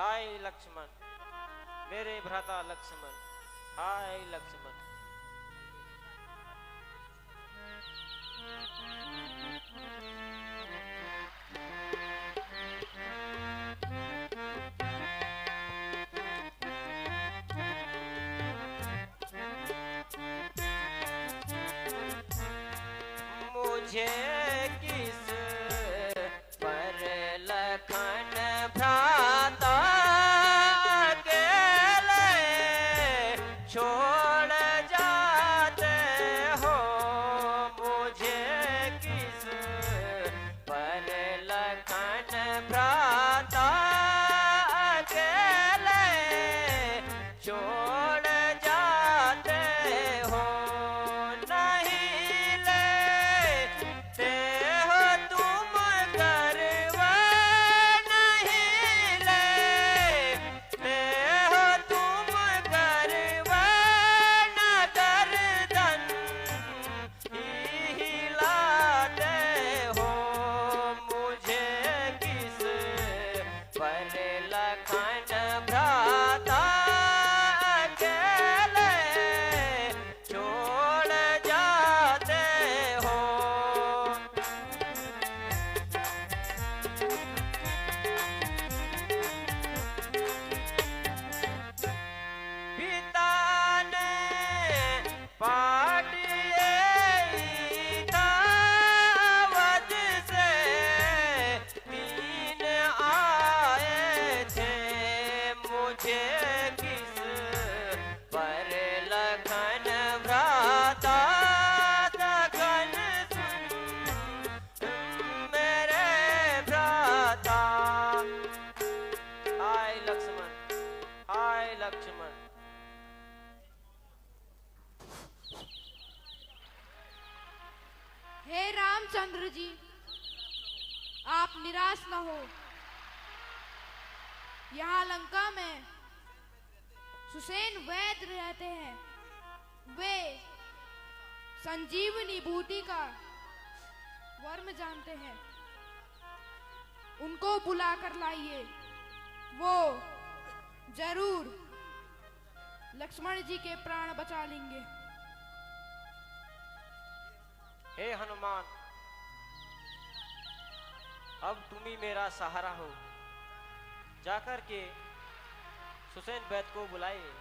हाय लक्ष्मण, मेरे भ्राता लक्ष्मण। हाय लक्ष्मण। मुझे किस पर लखन भ्राता अकेले छोड़ जाते हो। मुझे किस पर लखन भ्राता अकेले छोड़ जाते हो। नहीं लेते हो तुम करवा, नहीं लेते हो तुम करवा, न गर्दन हिलाते हो। मुझे किस पर लखन भ्राता अकेले छोड़ जाते हो। पिता ने पाटिए दावत से तीन आए थे। मुझे किस पर लखन भ्राता सखन सुन मेरे भ्राता। हाय लक्ष्मण, हाय लक्ष्मण। हे रामचंद्र जी, आप निराश न हो। यहाँ लंका में सुसेन वैद्य रहते हैं। वे संजीवनी बूटी का वर्म जानते हैं। उनको बुला कर लाइए, वो जरूर लक्ष्मण जी के प्राण बचा लेंगे। हे हनुमान, अब तुम ही मेरा सहारा हो। जाकर के सुसेन वैद्य को बुलाइए।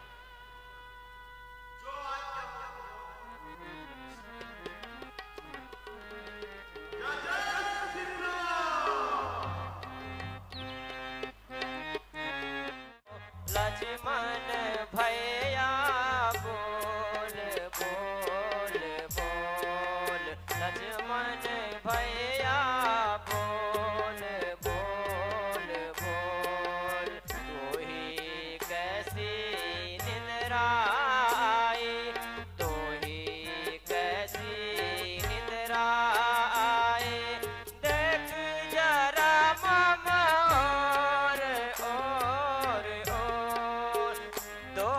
लक्ष्मण भैया बोल बोल बोल, लक्ष्मण भैया बोल बोल बोल। तू ही कैसी निंद्रा आई, तू ही कैसी निंद्रा आई। देख जरा मम और दो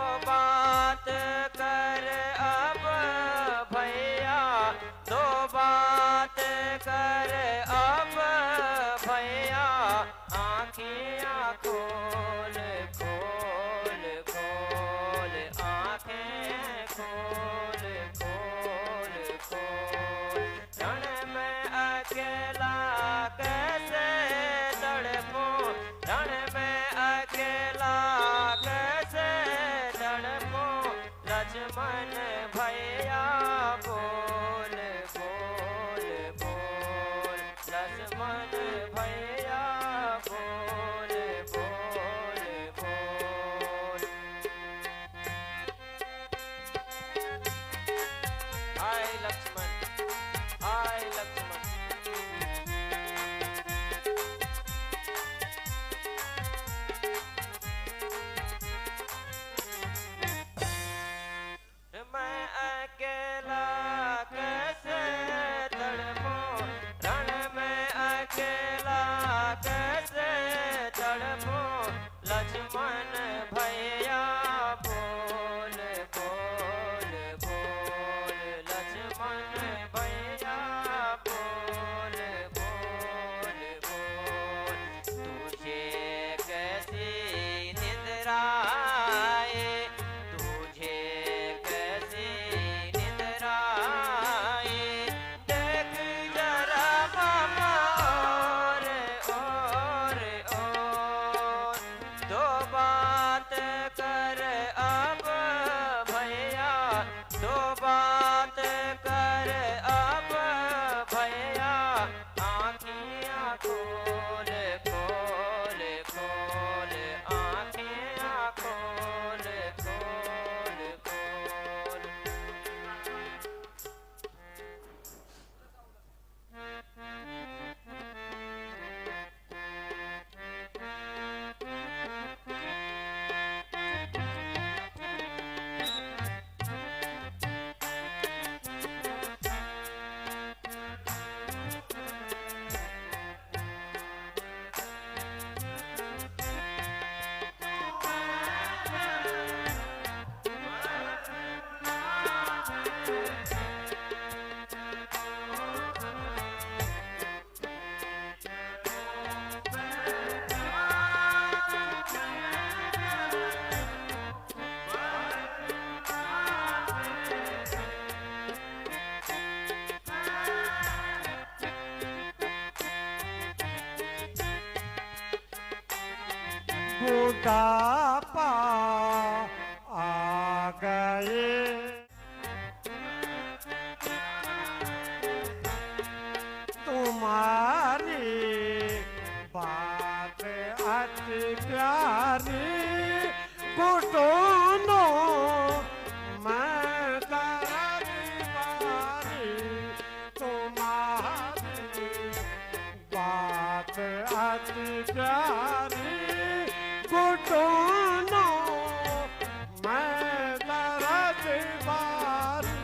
बुढ़ापा आ गए। तुम्हारी बात अति प्यारी घुटनों मैं दर्द बारी। तुम्हारी बात अति प्यारी घुटनों मैं दर्द बारी।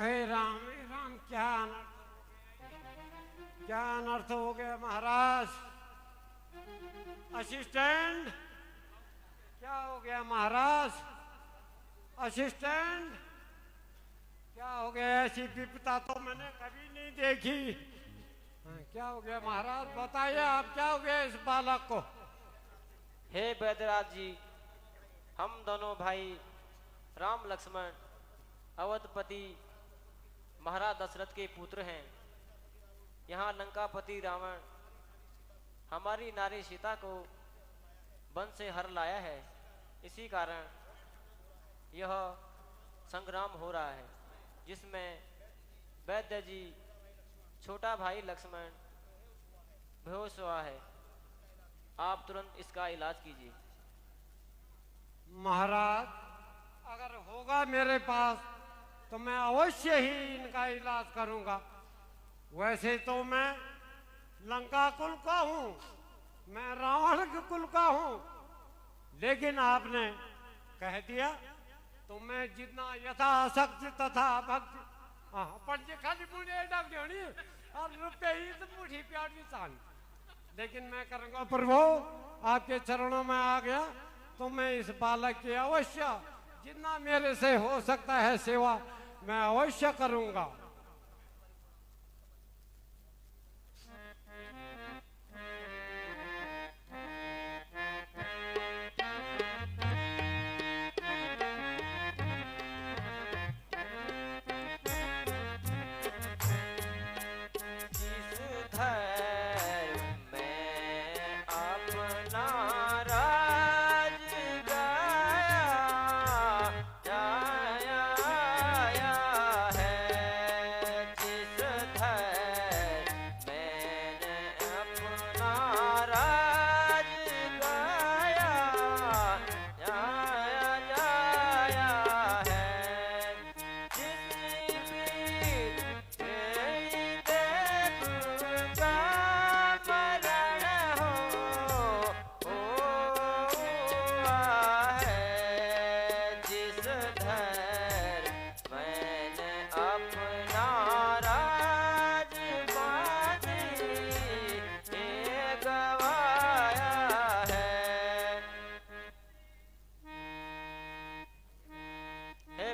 हे राम क्या अनर्थ हो गया महाराज। असिस्टेंट क्या हो गया महाराज। असिस्टेंट क्या हो गया। ऐसी विपदा तो मैंने कभी नहीं देखी। क्या हो गया महाराज बताइए आप क्या हो गया इस बालक को। हे वैद्यराज जी, हम दोनों भाई राम लक्ष्मण अवधपति महाराज दशरथ के पुत्र हैं। यहाँ लंकापति रावण हमारी नारी सीता को वन से हर लाया है। इसी कारण यह संग्राम हो रहा है जिसमें वैद्य जी छोटा भाई लक्ष्मण बेहोश हुआ है। आप तुरंत इसका इलाज कीजिए। महाराज अगर होगा मेरे पास तो मैं अवश्य ही इनका इलाज करूंगा। वैसे तो मैं लंका कुल का हूँ, मैं रावण के कुल का हूँ, लेकिन आपने कह दिया तो मैं जितना यथाशक्ति तथा भक्ति पंजे खाली मुझे डाक देनी और रुपये ही तो मुठी प्यार की चांद। लेकिन मैं करूंगा प्रभु आपके चरणों में आ गया तो मैं इस बालक की अवश्य जितना मेरे से हो सकता है सेवा मैं अवश्य करूंगा।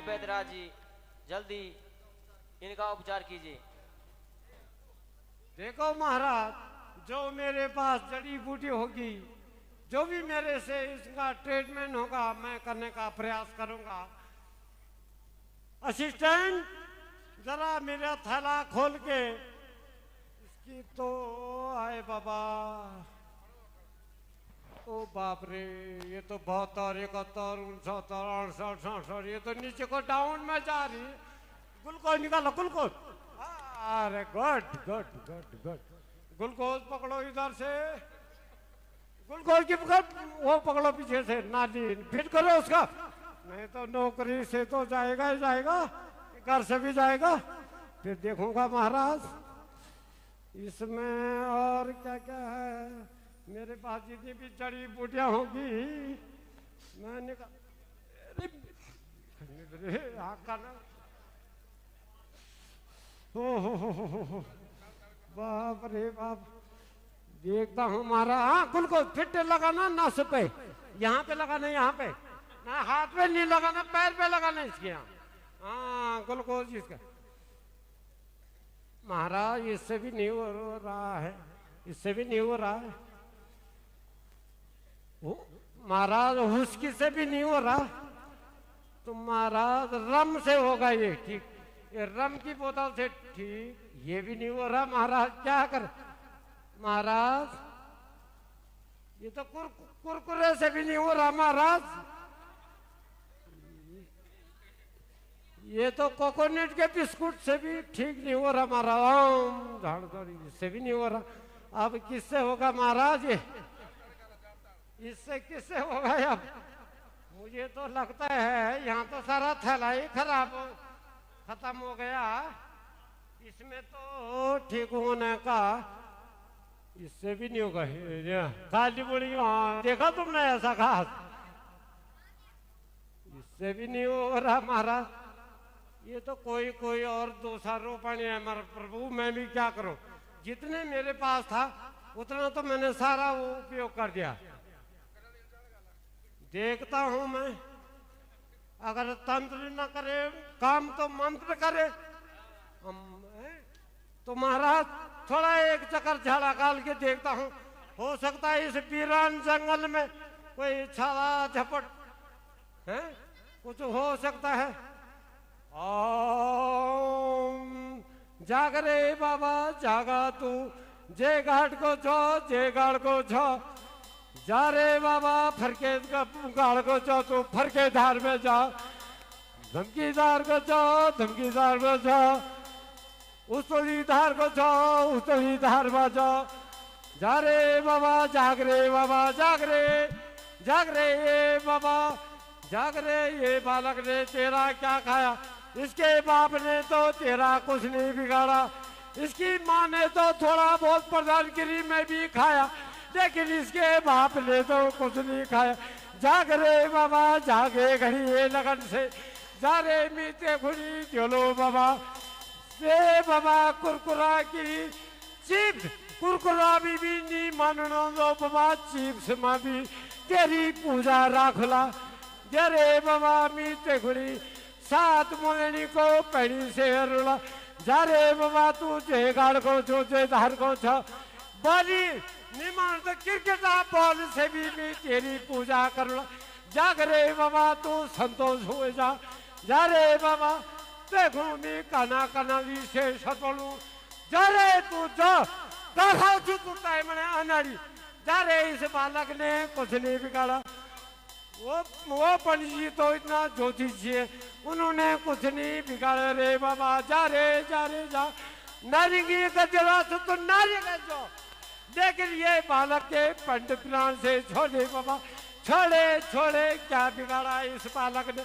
वैद्यराज जी जल्दी इनका उपचार कीजिए। देखो महाराज जो मेरे पास जड़ी बूटी होगी जो भी मेरे से इसका ट्रीटमेंट होगा मैं करने का प्रयास करूंगा। असिस्टेंट जरा मेरा थैला खोल के इसकी तो आए बाबा। ओ बाप रे ये तो 72, 71, 69, 68, 67 ये तो नीचे को डाउन में जा रही। ग्लूकोज निकालो ग्लूकोज। अरे good good good good. Glucose पकड़ो इधर से। ग्लूकोज की पकड़ वो पकड़ो पीछे से नाली फिट करो उसका। नहीं तो नौकरी से तो जाएगा ही जाएगा घर से भी जाएगा। फिर देखूंगा महाराज इसमें और क्या क्या है। मेरे पास जितनी भी जड़ी बूटियां होगी मैंने कहा हो बाप रे बाप। देखता हूँ मारा आंखुल को फिट लगाना नस पे, यहाँ पे लगाना, यहाँ पे ना, हाथ पे नहीं लगाना, पैर पे लगाना इसके यहाँ। हाँ ग्लूकोज इसका। महाराज इससे भी नहीं हो रहा है, इससे भी नहीं हो रहा है महाराज, हुस्की से भी नहीं हो रहा तो महाराज रम से होगा ये ठीक, ये रम की बोतल से ठीक, ये भी नहीं हो रहा महाराज, क्या कर महाराज, ये तो कुरकुरे से भी नहीं हो रहा महाराज, ये तो कोकोनट के बिस्कुट से भी ठीक नहीं हो रहा महाराज, झाड़ झाड़ी इससे भी नहीं हो रहा। अब किससे होगा महाराज ये, इससे किससे होगा अब? मुझे तो लगता है यहाँ तो सारा थैला ही खत्म हो गया, इसमें तो ठीक होने का, इससे भी नहीं होगा। खाली बोली देखा तुमने ऐसा घास, इससे भी नहीं हो रहा महाराज। ये तो कोई और दूसरा रोपण है हमारा प्रभु, मैं भी क्या करूं, जितने मेरे पास था उतना तो मैंने सारा वो उपयोग कर दिया। देखता हूं मैं, अगर तंत्र न करे काम तो मंत्र करे। तो महाराज थोड़ा एक चक्कर झाड़ा काल के देखता हूं, हो सकता है इस वीरान जंगल में कोई छाला झपट है, कुछ हो सकता है। ओम जाग रे बाबा जागा तू, जे घाट को छो, जे गाड़ को छो, जा रे बाबा फरके गाड़ को छो, तू फरके धार में जा, धमकीदार को छो, धमकीदार को छो, उतली धार को छो, उतली धार में जाओ, जा रे बाबा जाग रे बाबा जाग रे बाबा जाग रे। ये बालक ने तेरा क्या खाया, इसके बाप ने तो तेरा कुछ नहीं बिगाड़ा, इसकी माँ ने तो थोड़ा बहुत प्रधानगिरी में भी खाया, लेकिन इसके बाप ने तो कुछ नहीं खाया। जाग रे बाबा जागे घड़ी लगन से, जा रे मीते खुड़ी चलो बाबा, रे बाबा कुरकुरा की चिप्स, कुरकुरा भी नहीं मानना दो बाबा, चिप्स में भी तेरी पूजा राखला, जरे बाबा मीते खुड़ी सात मोलनी को पड़ी से हरुला, जा रे बाबा तू जे गाड़ को छो, जे धार को छो, बाली निमान तो क्रिकेट बॉल से भी मैं तेरी पूजा करूला, जाग रे बाबा तू संतोष हो जा, जा रे बाबा देखो मैं काना काना विशेष बोलूं, जा रे तू जो देखा चुकता है मैंने अनाड़ी, जा रे इस बालक ने कुछ नहीं बिगाड़ा, वो पंडित जी तो इतना ज्योतिष है, उन्होंने कुछ नहीं बिगाड़ा रे बाबा, जा जा नारिंगी का जरा तो नारी का जो, लेकिन ये बालक के पंड प्राण से छोड़े बाबा, छोड़े क्या बिगाड़ा इस बालक ने,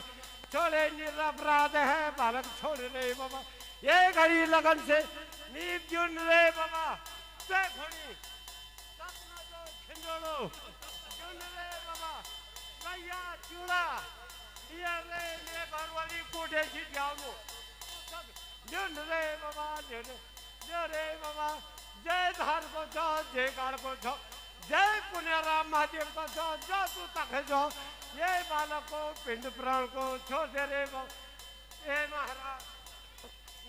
छोड़े निरपराध है बालक, छोड़ रे बाबा, ये घड़ी लगन से नींद जुन रे बाबा, देखो सपना जो खिंजोड़ो जुन रे बाबा, भैया चूड़ा ये रे मेरे घर वाली कोठे की जाओ, जुन रे बाबा, जुन रे बाबा, जय धार को छो, जय गाड़ को छो, जय पुण्यराम महादेव को छो, जो तू तक जो, ये बालक को पिंड प्राण को छोड़ दे रे ए महाराज,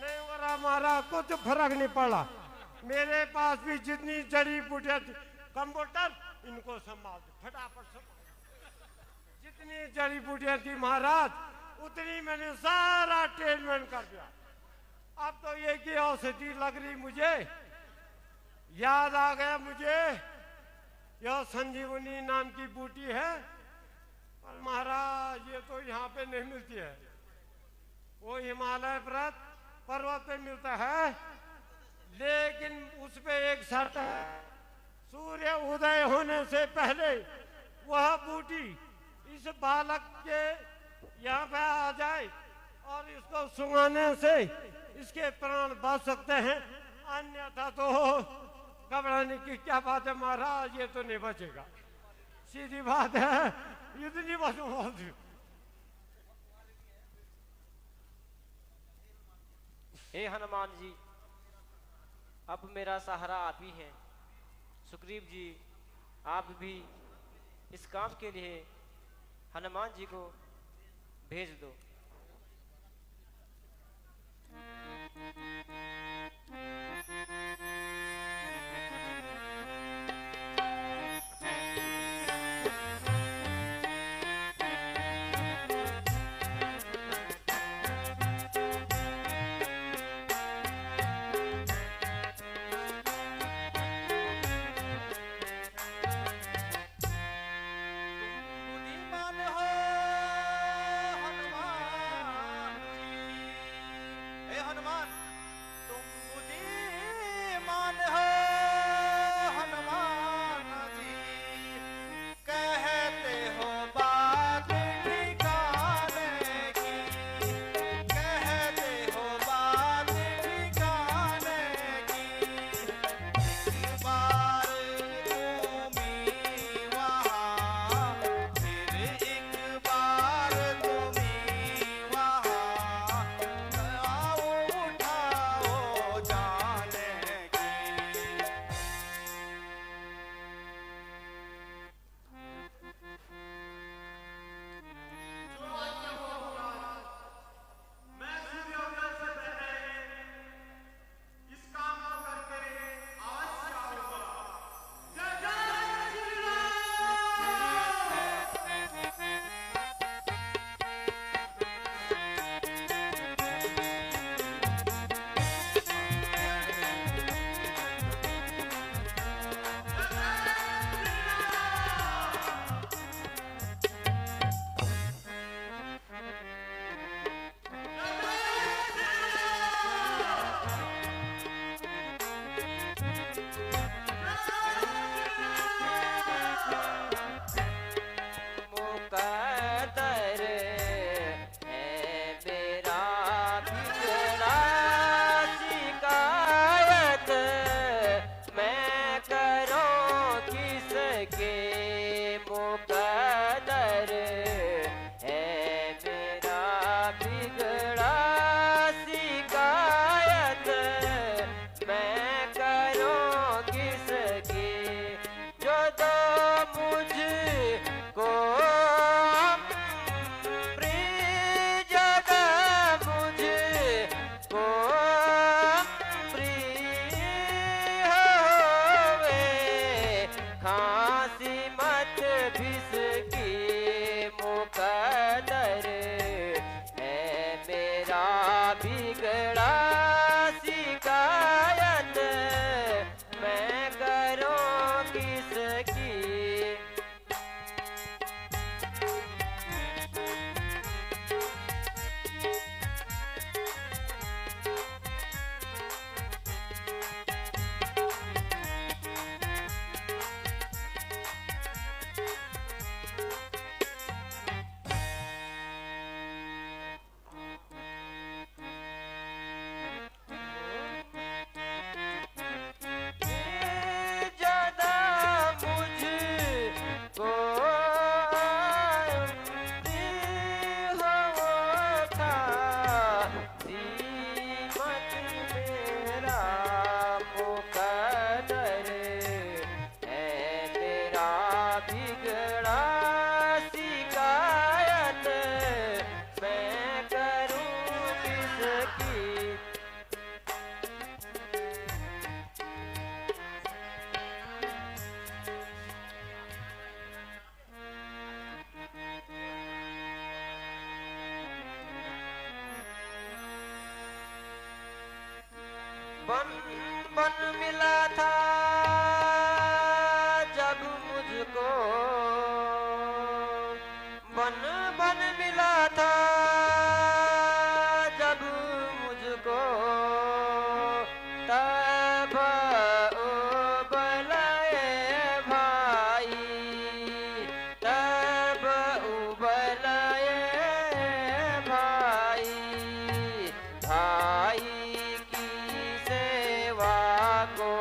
नहीं हो रहा महाराज, कुछ फर्क नहीं पड़ा, मेरे पास भी जितनी जड़ी बूटियां थी, कंप्यूटर इनको संभाल फटाफट संभाल, जितनी जड़ी बूटियां थी महाराज उतनी मैंने सारा ट्रीटमेंट कर दिया। अब तो ये की औषधि लग रही मुझे, याद आ गया मुझे, यह संजीवनी नाम की बूटी है, पर महाराज ये तो यहाँ पे नहीं मिलती है, वो हिमालय पर्वत पे मिलता है, लेकिन उस पे एक शर्त है, सूर्य उदय होने से पहले वह बूटी इस बालक के यहाँ पे आ जाए और इसको सुंघाने से इसके प्राण बच सकते हैं, अन्यथा तो घबराने की क्या बात है महाराज, ये तो नहीं बचेगा, सीधी बात है, ये तो नहीं बचूंगा। हे हनुमान जी, अब मेरा सहारा आप ही हैं। सुग्रीव जी, आप भी इस काम के लिए हनुमान जी को भेज दो। बन बन मिला था जब मुझको, बन बन मिला था जब मुझको, तब उबलाए भाई, तब उबलाए भाई, भाई की सेवा को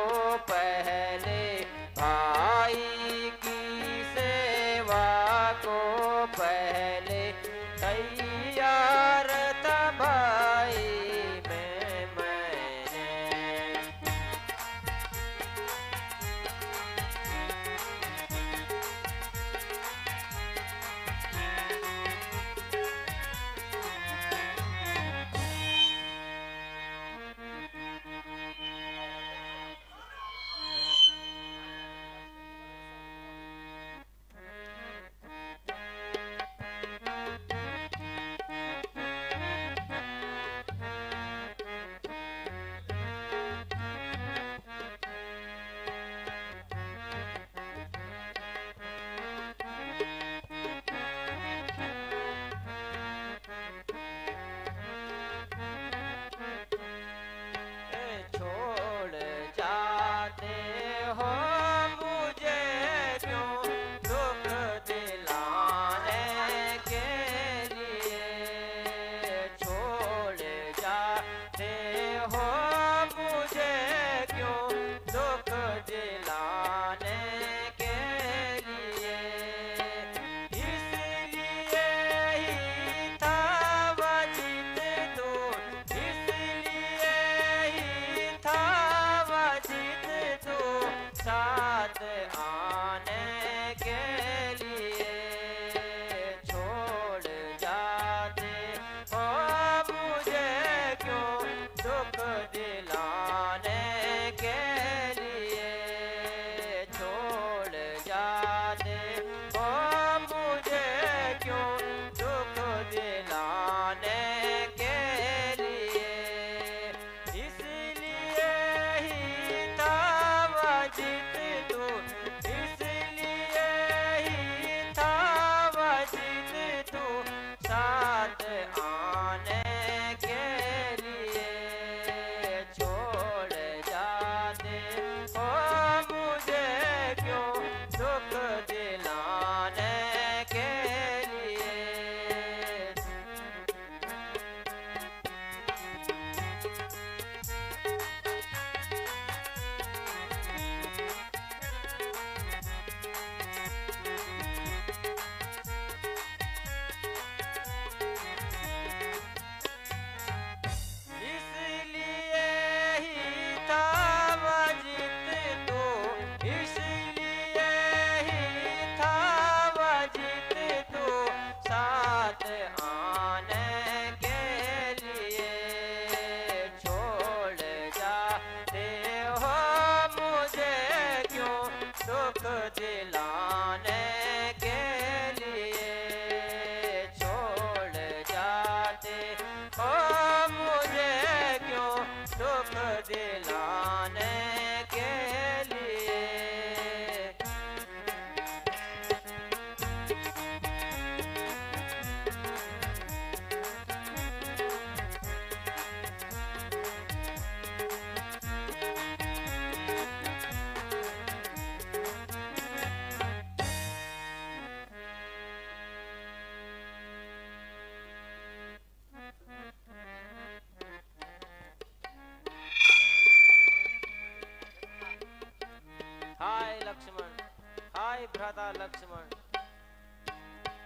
लक्ष्मण,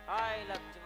हाय लक्ष्मण।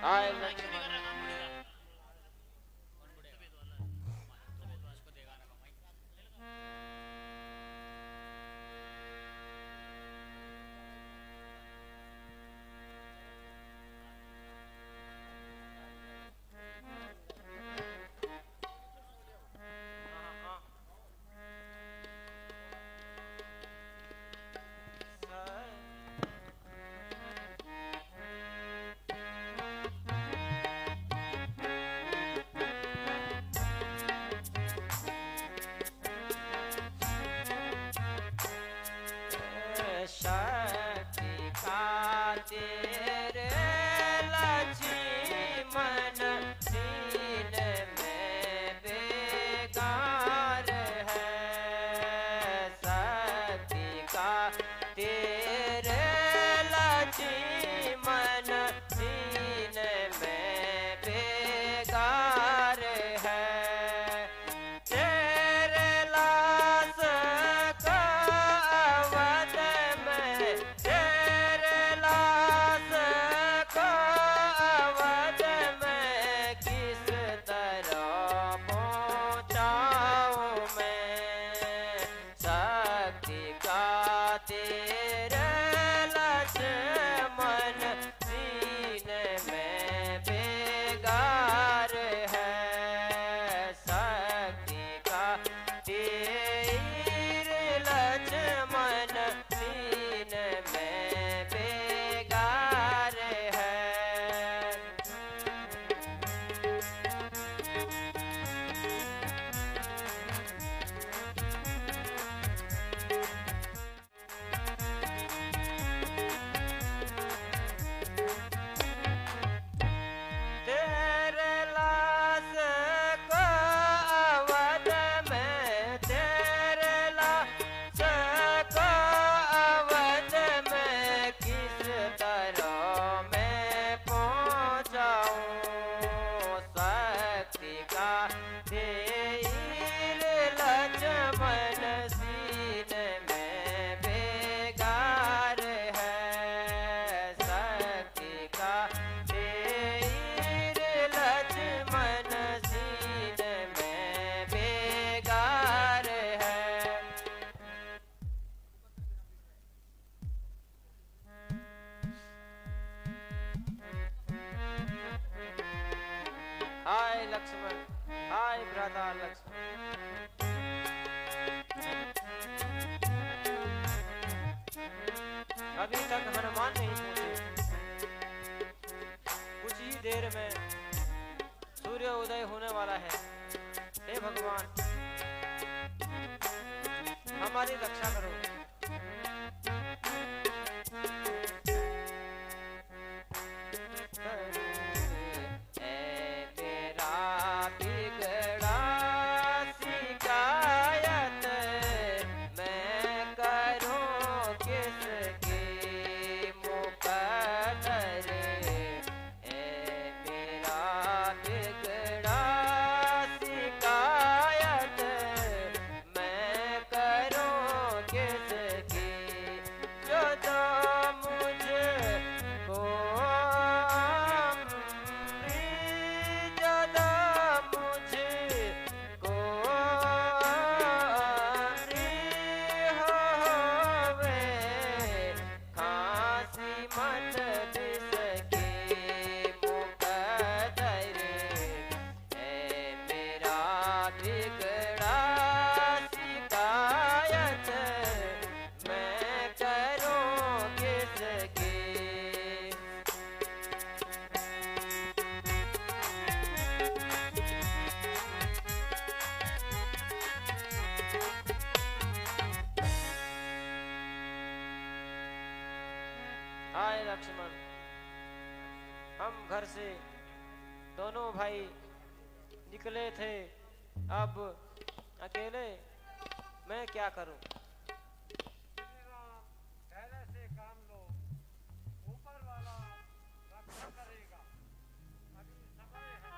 हाय लक्ष्मण। लक्ष्मण। अभी तक हनुमान नहीं पहुंचे। कुछ ही देर में सूर्य उदय होने वाला है। हे भगवान, हमारी रक्षा करो। आए लक्ष्मण, हम घर से दोनों भाई निकले थे, अब अकेले मैं क्या करूं? पहले से काम लो, ऊपर वाला रक्षा करेगा। अभी समय है।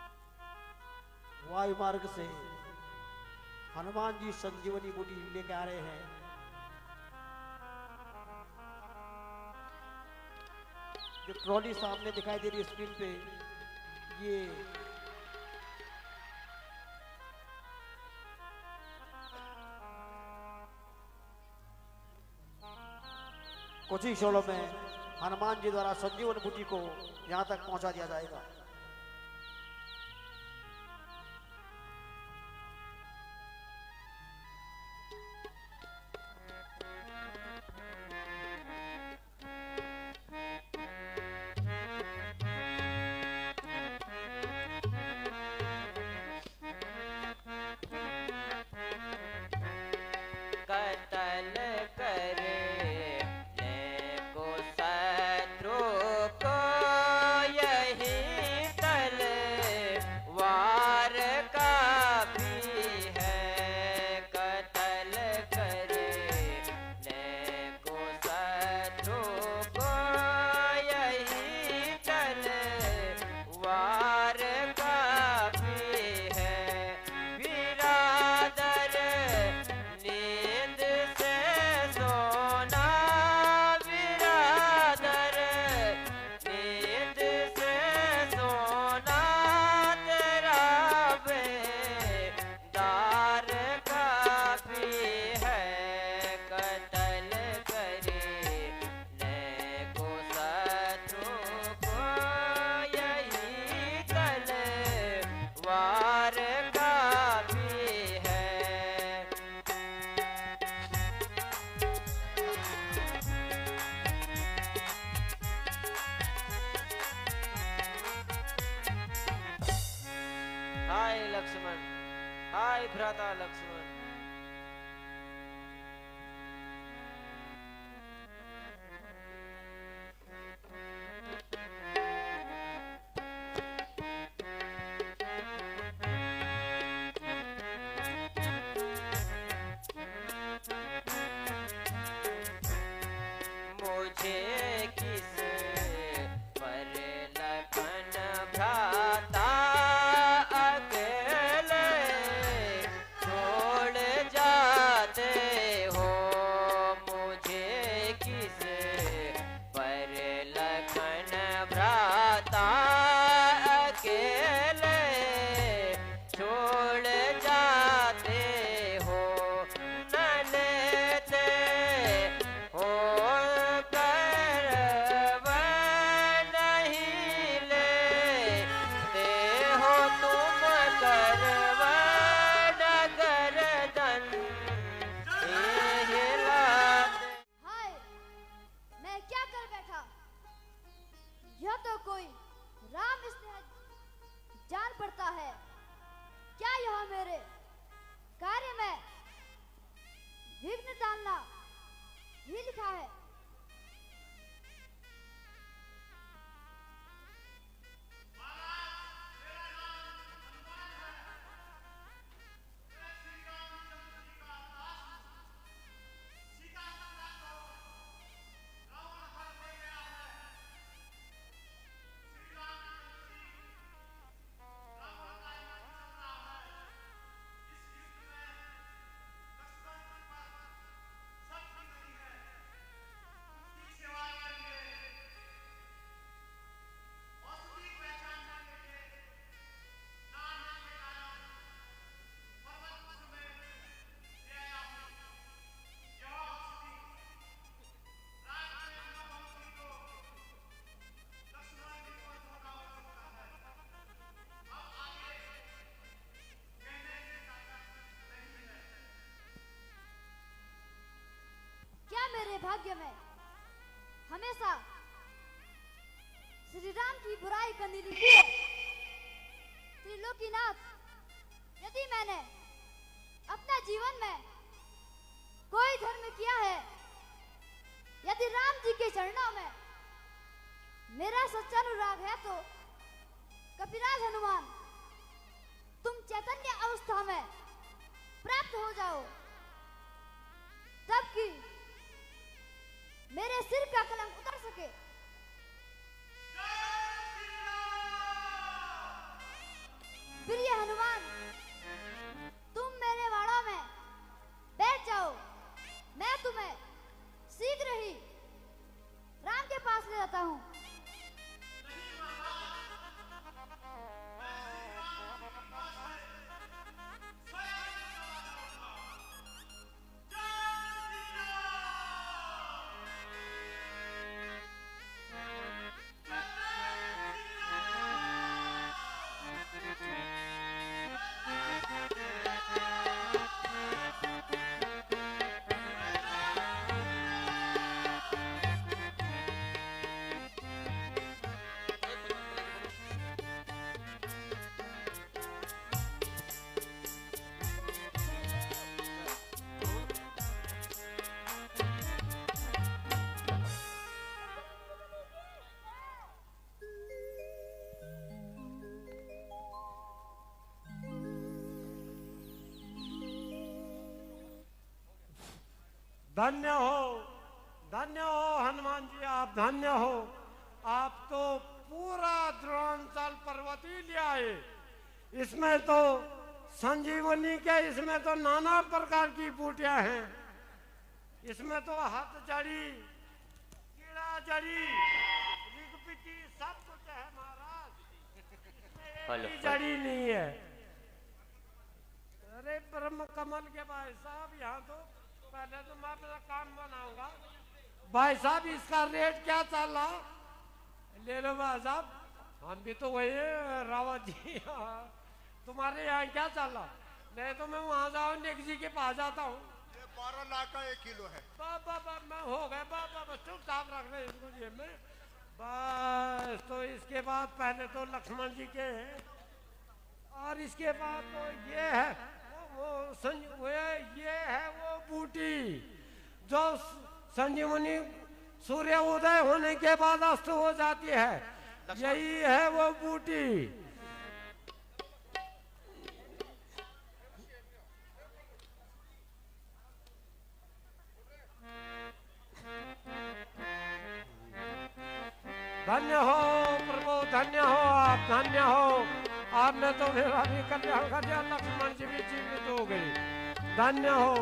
वायु मार्ग से हनुमान जी संजीवनी बूटी लेके आ रहे हैं। जो ट्रॉली सामने दिखाई दे रही है स्क्रीन पे, ये कुछ ही क्षणों में हनुमान जी द्वारा संजीवन बूटी को यहां तक पहुंचा दिया जाएगा। हाय लक्ष्मण, हाय भ्राता लक्ष्मण। मुझे किस पर लखन भ्राता अकेले छोड़ हमेशा श्री राम की बुराई करनी लिखी है। त्रिलोकीनाथ, यदि मैंने अपना जीवन में कोई धर्म किया है, यदि राम जी के चरणों में मेरा सच्चा अनुराग है, तो कपिराज हनुमान, तुम चैतन्य अवस्था में प्राप्त हो जाओ, तब कि मेरे सिर का कलंक उतर सके। प्रिय हनुमान, तुम मेरे वाड़ा में बैठ जाओ, मैं तुम्हें शीघ्र ही राम के पास ले जाता हूँ। धन्य हो हनुमान जी, आप धन्य हो। आप तो पूरा द्रोणांचल पर्वत ही ले आए। इसमें तो संजीवनी के, इसमें तो नाना प्रकार की बूटियां हैं। इसमें तो हथ जड़ी, कीड़ा जड़ी, रिगपिटी सब कुछ है महाराज। इसमें एक जड़ी नहीं है। अरे ब्रह्म कमल के भाई साहब, यहाँ तो पहले तो मैं अपना काम बनाऊंगा। भाई साहब, इसका रेट क्या चल रहा? ले लो भाई साहब, हम भी तो वही रावत जी। तुम्हारे यहाँ क्या चल रहा? नहीं तो मैं वहां जाऊँ, नेक जी के पास जाता हूँ। ये 12 लाख का 1 किलो है। बाबा मैं हो गए, बाबा चुपचाप रख रहे इसको जेब में बस। तो इसके बाद पहले तो लक्ष्मण जी के हैं, और इसके बाद तो ये है ये है वो बूटी जो संजीवनी सूर्य उदय होने के बाद अस्त हो जाती है। यही है वो बूटी। धन्य हो प्रभु, धन्य हो आप, धन्य हो आपने तो मेरा भी कल्याण कर दिया। लक्ष्मण जी भी जीवित हो गई। धन्य हो।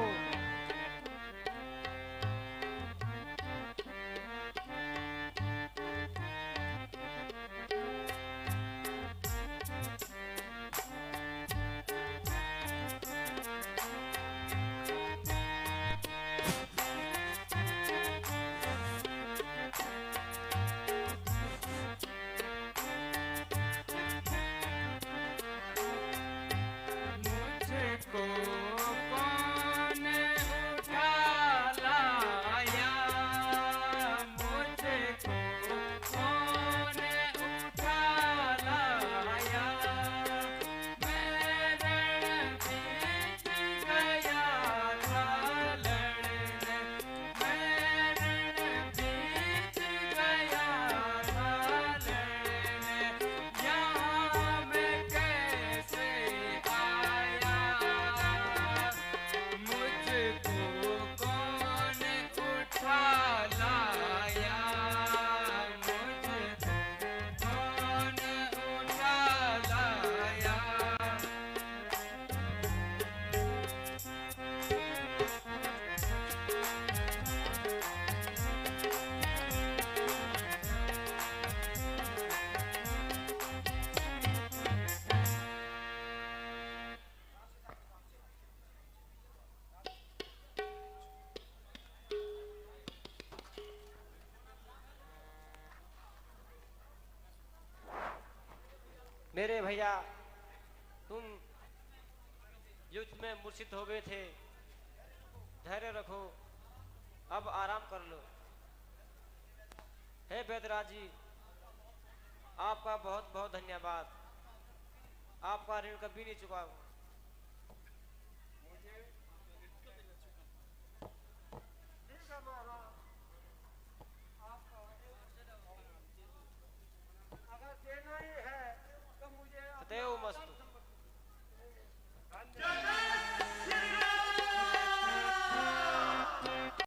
मेरे भैया, तुम युद्ध में मूर्छित हो गए थे, धैर्य रखो, अब आराम कर लो। हे बैदराज जी, आपका बहुत बहुत धन्यवाद। आपका ऋण कभी नहीं चुकाऊंगा।